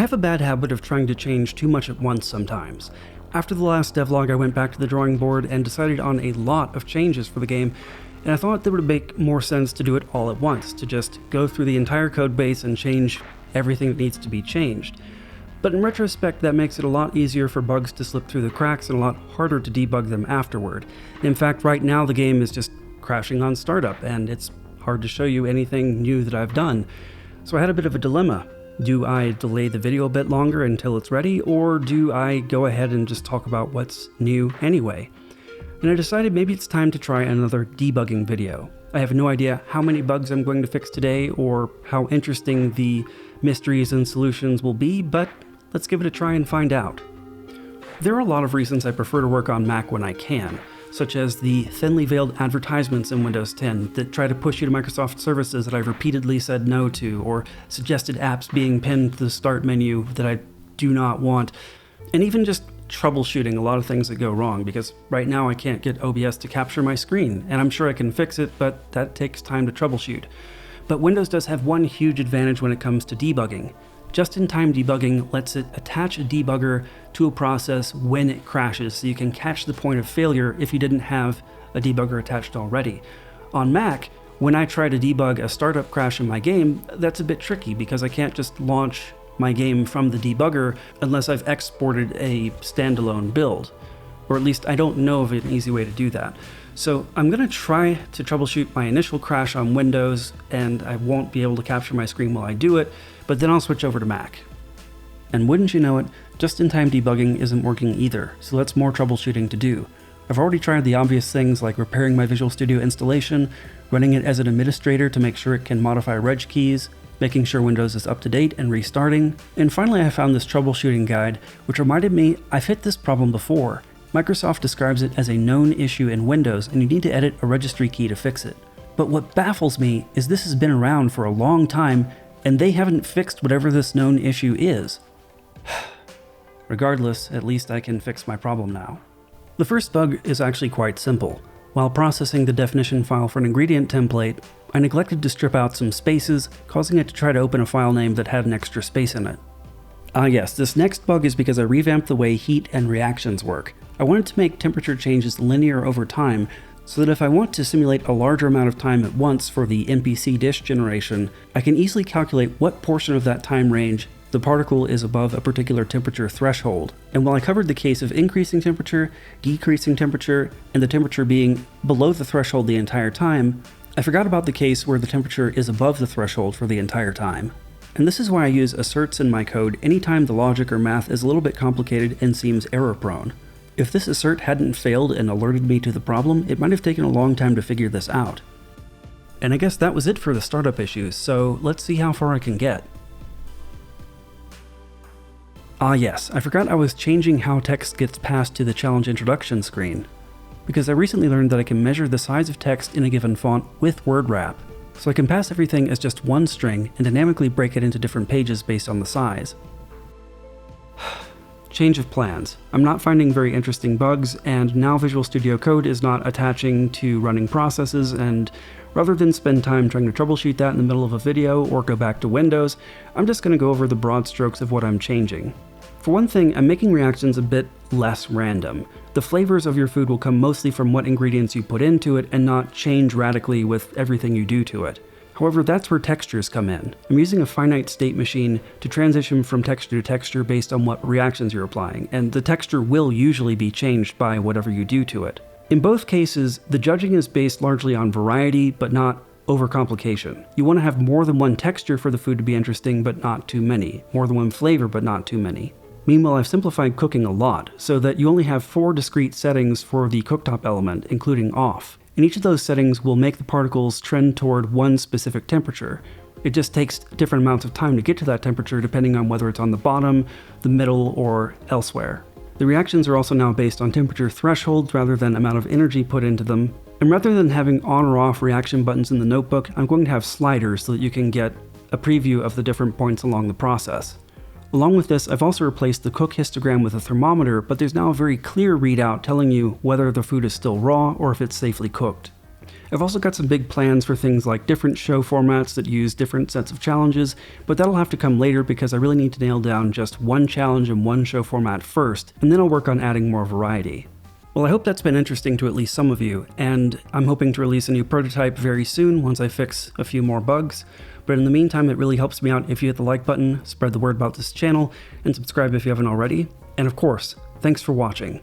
have a bad habit of trying to change too much at once sometimes. After the last devlog, I went back to the drawing board and decided on a lot of changes for the game, and I thought that it would make more sense to do it all at once, to just go through the entire code base and change everything that needs to be changed. But in retrospect, that makes it a lot easier for bugs to slip through the cracks and a lot harder to debug them afterward. In fact, right now the game is just crashing on startup, and it's hard to show you anything new that I've done. So I had a bit of a dilemma. Do I delay the video a bit longer until it's ready, or do I go ahead and just talk about what's new anyway? And I decided maybe it's time to try another debugging video. I have no idea how many bugs I'm going to fix today or how interesting the mysteries and solutions will be, but let's give it a try and find out. There are a lot of reasons I prefer to work on Mac when I can, such as the thinly veiled advertisements in Windows 10 that try to push you to Microsoft services that I've repeatedly said no to, or suggested apps being pinned to the start menu that I do not want, and even just troubleshooting a lot of things that go wrong, because right now I can't get OBS to capture my screen, and I'm sure I can fix it, but that takes time to troubleshoot. But Windows does have one huge advantage when it comes to debugging. Just-in-time debugging lets it attach a debugger to a process when it crashes, so you can catch the point of failure if you didn't have a debugger attached already. On Mac, when I try to debug a startup crash in my game, that's a bit tricky because I can't just launch my game from the debugger unless I've exported a standalone build. Or at least I don't know of an easy way to do that. So I'm going to try to troubleshoot my initial crash on Windows, and I won't be able to capture my screen while I do it, but then I'll switch over to Mac. And wouldn't you know it, just-in-time debugging isn't working either, so that's more troubleshooting to do. I've already tried the obvious things like repairing my Visual Studio installation, running it as an administrator to make sure it can modify reg keys, making sure Windows is up to date and restarting, and finally I found this troubleshooting guide, which reminded me I've hit this problem before. Microsoft describes it as a known issue in Windows, and you need to edit a registry key to fix it. But what baffles me is this has been around for a long time, and they haven't fixed whatever this known issue is. Regardless, at least I can fix my problem now. The first bug is actually quite simple. While processing the definition file for an ingredient template, I neglected to strip out some spaces, causing it to try to open a file name that had an extra space in it. Yes, this next bug is because I revamped the way heat and reactions work. I wanted to make temperature changes linear over time, so that if I want to simulate a larger amount of time at once for the NPC dish generation, I can easily calculate what portion of that time range the particle is above a particular temperature threshold. And while I covered the case of increasing temperature, decreasing temperature, and the temperature being below the threshold the entire time, I forgot about the case where the temperature is above the threshold for the entire time. And this is why I use asserts in my code anytime the logic or math is a little bit complicated and seems error-prone. If this assert hadn't failed and alerted me to the problem, it might have taken a long time to figure this out. And I guess that was it for the startup issues, so let's see how far I can get. Yes, I forgot I was changing how text gets passed to the challenge introduction screen, because I recently learned that I can measure the size of text in a given font with word wrap, so I can pass everything as just one string and dynamically break it into different pages based on the size. Change of plans. I'm not finding very interesting bugs, and now Visual Studio Code is not attaching to running processes, and rather than spend time trying to troubleshoot that in the middle of a video or go back to Windows, I'm just going to go over the broad strokes of what I'm changing. For one thing, I'm making reactions a bit less random. The flavors of your food will come mostly from what ingredients you put into it and not change radically with everything you do to it. However, that's where textures come in. I'm using a finite state machine to transition from texture to texture based on what reactions you're applying, and the texture will usually be changed by whatever you do to it. In both cases, the judging is based largely on variety, but not overcomplication. You want to have more than one texture for the food to be interesting, but not too many. More than one flavor, but not too many. Meanwhile, I've simplified cooking a lot, so that you only have 4 discrete settings for the cooktop element, including off. And each of those settings will make the particles trend toward one specific temperature. It just takes different amounts of time to get to that temperature depending on whether it's on the bottom, the middle, or elsewhere. The reactions are also now based on temperature thresholds rather than amount of energy put into them. And rather than having on or off reaction buttons in the notebook, I'm going to have sliders so that you can get a preview of the different points along the process. Along with this, I've also replaced the cook histogram with a thermometer, but there's now a very clear readout telling you whether the food is still raw or if it's safely cooked. I've also got some big plans for things like different show formats that use different sets of challenges, but that'll have to come later because I really need to nail down just one challenge and one show format first, and then I'll work on adding more variety. Well, I hope that's been interesting to at least some of you, and I'm hoping to release a new prototype very soon once I fix a few more bugs. But in the meantime, it really helps me out if you hit the like button, spread the word about this channel, and subscribe if you haven't already. And of course, thanks for watching.